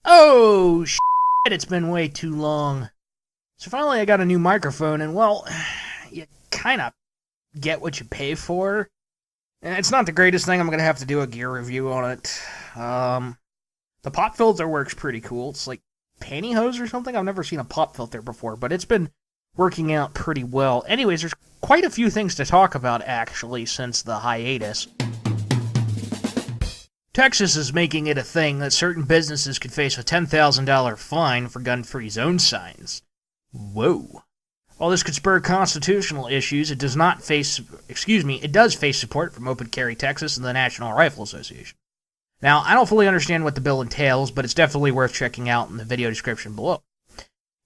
Oh, shit, it's been way too long. So finally I got a new microphone, and well, you kind of get what you pay for. And it's not the greatest thing. I'm going to have to do a gear review on it. The pop filter works pretty cool. It's like pantyhose or something. I've never seen a pop filter before, but it's been working out pretty well. Anyways, there's quite a few things to talk about, actually, since the hiatus. Texas is making it a thing that certain businesses could face a $10,000 fine for gun-free zone signs. Whoa. While this could spur constitutional issues, it does face support from Open Carry Texas and the National Rifle Association. Now, I don't fully understand what the bill entails, but it's definitely worth checking out in the video description below.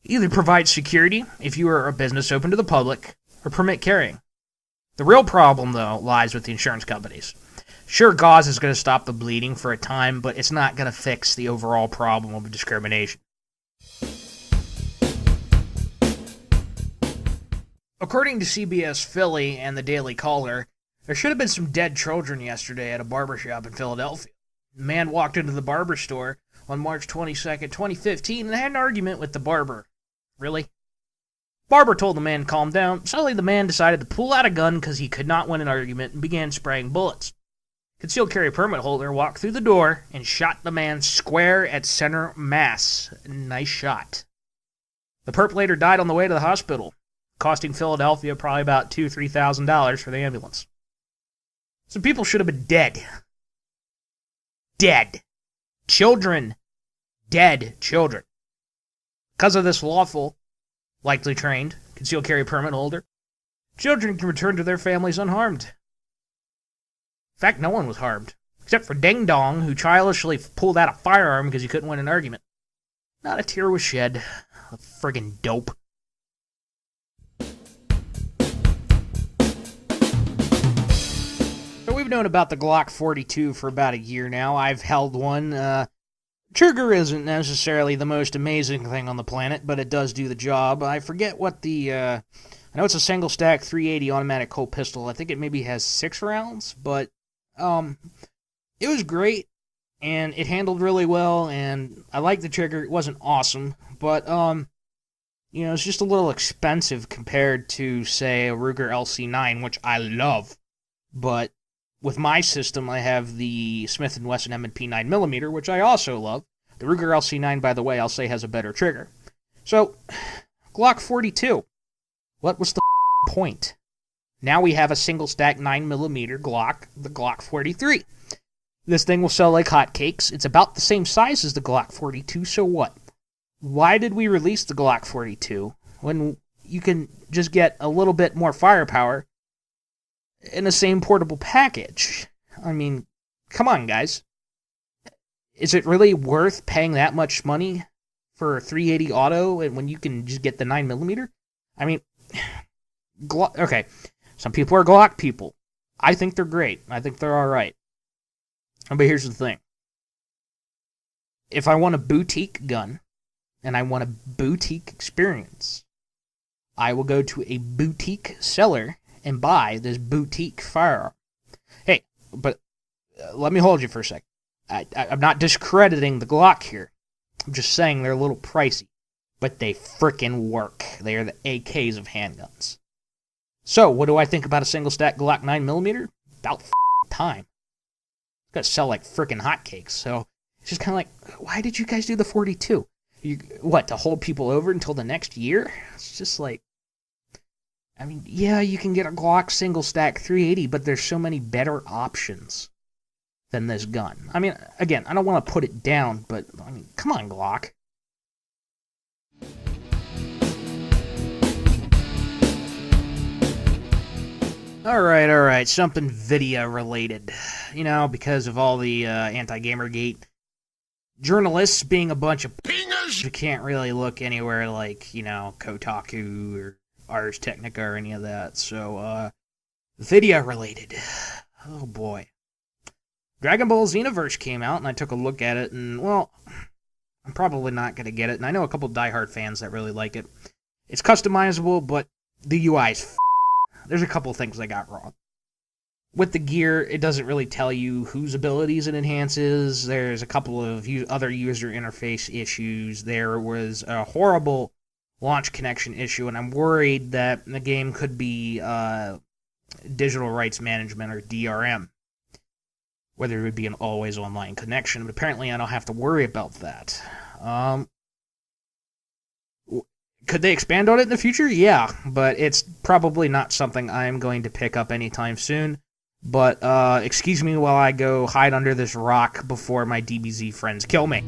Either provide security, if you are a business open to the public, or permit carrying. The real problem, though, lies with the insurance companies. Sure, gauze is going to stop the bleeding for a time, but it's not going to fix the overall problem of discrimination. According to CBS Philly and the Daily Caller, there should have been some dead children yesterday at a barber shop in Philadelphia. A man walked into the barber store on March 22nd, 2015, and had an argument with the barber. Really? Barber told the man to calm down. Suddenly the man decided to pull out a gun because he could not win an argument and began spraying bullets. Concealed carry permit holder walked through the door and shot the man square at center mass. Nice shot. The perp later died on the way to the hospital, costing Philadelphia probably about $2,000-$3,000 for the ambulance. Some people should have been dead. Dead. Children. Dead children. Because of this lawful, likely trained, concealed carry permit holder, children can return to their families unharmed. In fact, no one was harmed, except for Ding Dong, who childishly pulled out a firearm because he couldn't win an argument. Not a tear was shed. A friggin' dope. So we've known about the Glock 42 for about a year now. I've held one. Trigger isn't necessarily the most amazing thing on the planet, but it does do the job. I forget what I know it's a single stack 380 automatic Colt pistol. I think it maybe has 6 rounds, but it was great, and it handled really well, and I liked the trigger. It wasn't awesome, but it's just a little expensive compared to, say, a Ruger LC9, which I love. But with my system, I have the Smith & Wesson M&P 9mm, which I also love. The Ruger LC9, by the way, I'll say has a better trigger. So, Glock 42. What was the point? Now we have a single-stack 9mm Glock, the Glock 43. This thing will sell like hotcakes. It's about the same size as the Glock 42, so what? Why did we release the Glock 42 when you can just get a little bit more firepower in the same portable package? I mean, come on, guys. Is it really worth paying that much money for a 380 auto when you can just get the 9mm? I mean, okay, some people are Glock people. I think they're great. I think they're alright. But here's the thing. If I want a boutique gun, and I want a boutique experience, I will go to a boutique seller and buy this boutique firearm. Hey, but let me hold you for a sec. I'm not discrediting the Glock here. I'm just saying they're a little pricey. But they frickin' work. They are the AKs of handguns. So, what do I think about a single-stack Glock 9mm? About time. It's gonna sell like frickin' hotcakes. So, it's just kind of like, why did you guys do the 42? To hold people over until the next year? It's just like, I mean, yeah, you can get a Glock single-stack 380, but there's so many better options than this gun. I mean, again, I don't want to put it down, but, I mean, come on, Glock. Alright, something video-related. Because of all the anti-Gamergate journalists being a bunch of pingers, you can't really look anywhere like, Kotaku or Ars Technica or any of that. So, video-related. Oh boy. Dragonball Xenoverse came out, and I took a look at it, and, well, I'm probably not going to get it, and I know a couple diehard fans that really like it. It's customizable, but the UI is there's a couple things I got wrong. with the gear, it doesn't really tell you whose abilities it enhances. There's a couple of other user interface issues. There was a horrible launch connection issue, and I'm worried that the game could be digital rights management, or DRM, whether it would be an always online connection, but apparently I don't have to worry about that. Could they expand on it in the future? Yeah, but it's probably not something I'm going to pick up anytime soon. But excuse me while I go hide under this rock before my DBZ friends kill me.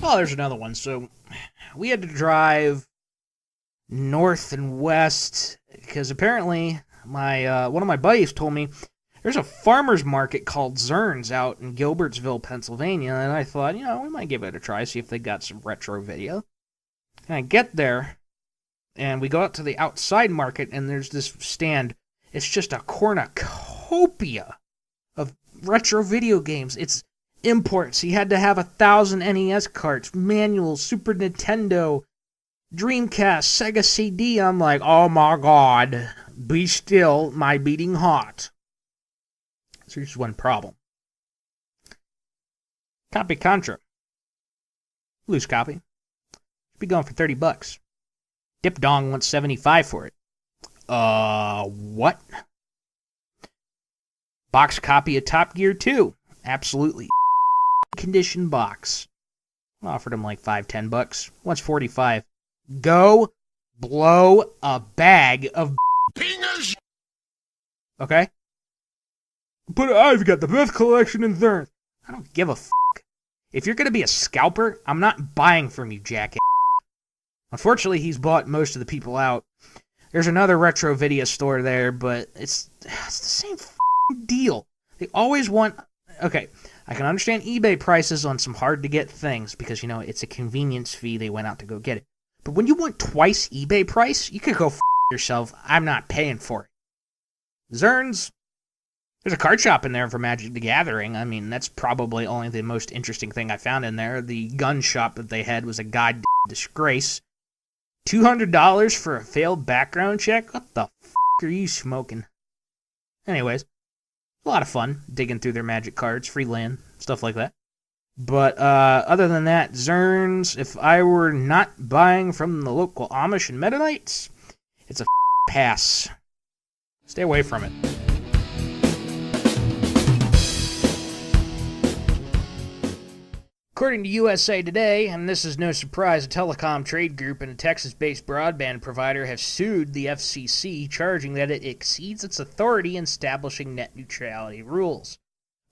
Oh, there's another one. So we had to drive north and west because apparently my one of my buddies told me there's a farmer's market called Zerns out in Gilbertsville, Pennsylvania, and I thought, we might give it a try, see if they got some retro video. And I get there, and we go out to the outside market, and there's this stand. It's just a cornucopia of retro video games. It's imports. You had to have 1,000 NES carts, manuals, Super Nintendo, Dreamcast, Sega CD. I'm like, oh my god, be still, my beating heart. So here's one problem. Copy Contra. Loose copy. Should be going for $30. Dip Dong wants $75 for it. What? Box copy of Top Gear 2. Absolutely condition box. Offered him like $5-10. Wants $45. Go blow a bag of penis. Okay? But I've got the best collection in Zerns. I don't give a f***. If you're going to be a scalper, I'm not buying from you, jackass. Unfortunately, he's bought most of the people out. There's another retro video store there, but it's the same deal. They always want... Okay, I can understand eBay prices on some hard-to-get things because, it's a convenience fee. They went out to go get it. But when you want twice eBay price, you could go f*** yourself. I'm not paying for it. Zerns... There's a card shop in there for Magic the Gathering. I mean, that's probably only the most interesting thing I found in there. The gun shop that they had was a goddamn disgrace. $200 for a failed background check? What the f*** are you smoking? Anyways, a lot of fun digging through their Magic cards, free land, stuff like that. But other than that, Zerns, if I were not buying from the local Amish and Mennonites, it's a pass. Stay away from it. According to USA Today, and this is no surprise, a telecom trade group and a Texas-based broadband provider have sued the FCC, charging that it exceeds its authority in establishing net neutrality rules.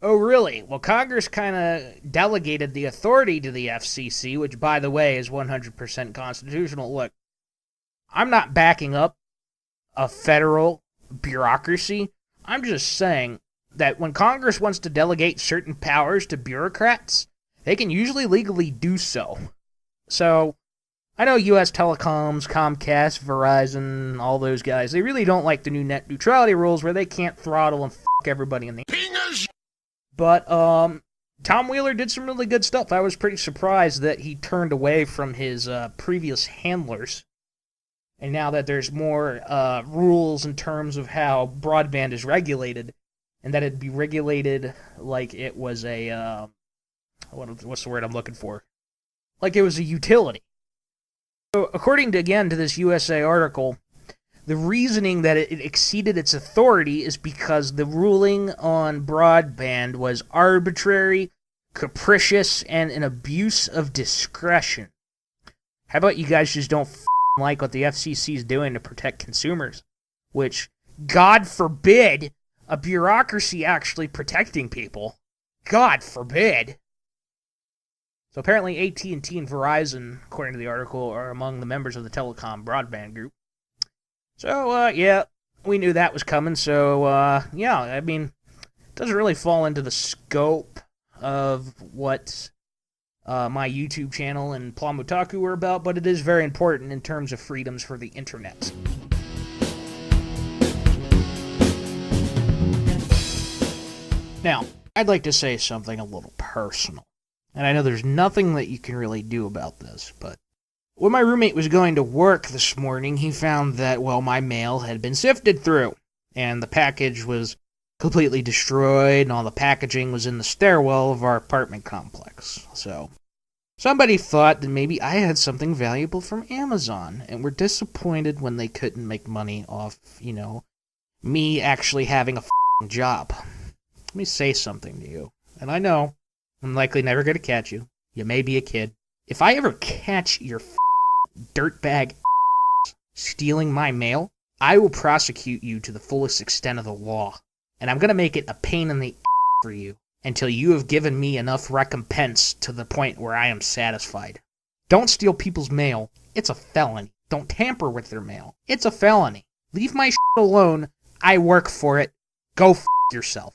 Oh, really? Well, Congress kind of delegated the authority to the FCC, which, by the way, is 100% constitutional. Look, I'm not backing up a federal bureaucracy. I'm just saying that when Congress wants to delegate certain powers to bureaucrats, they can usually legally do so. So, I know U.S. Telecoms, Comcast, Verizon, all those guys, they really don't like the new net neutrality rules where they can't throttle and f*** everybody in the penis. But, Tom Wheeler did some really good stuff. I was pretty surprised that he turned away from his previous handlers. And now that there's more rules in terms of how broadband is regulated, and that it'd be regulated like it was a... what's the word I'm looking for? Like it was a utility. So, according to this USA article, the reasoning that it exceeded its authority is because the ruling on broadband was arbitrary, capricious, and an abuse of discretion. How about you guys just don't like what the FCC is doing to protect consumers? Which, God forbid, a bureaucracy actually protecting people. God forbid. So apparently AT&T and Verizon, according to the article, are among the members of the telecom broadband group. So, yeah, we knew that was coming. So, yeah, I mean, it doesn't really fall into the scope of what my YouTube channel and Plum-Otaku were about, but it is very important in terms of freedoms for the internet. Now, I'd like to say something a little personal. And I know there's nothing that you can really do about this, but When my roommate was going to work this morning, he found that, well, my mail had been sifted through, and the package was completely destroyed, and all the packaging was in the stairwell of our apartment complex. So somebody thought that maybe I had something valuable from Amazon, and were disappointed when they couldn't make money off, me actually having a f***ing job. Let me say something to you, and I know I'm likely never going to catch you. You may be a kid. If I ever catch your dirtbag stealing my mail, I will prosecute you to the fullest extent of the law, and I'm going to make it a pain in the for you until you have given me enough recompense to the point where I am satisfied. Don't steal people's mail. It's a felony. Don't tamper with their mail. It's a felony. Leave my alone. I work for it. Go yourself.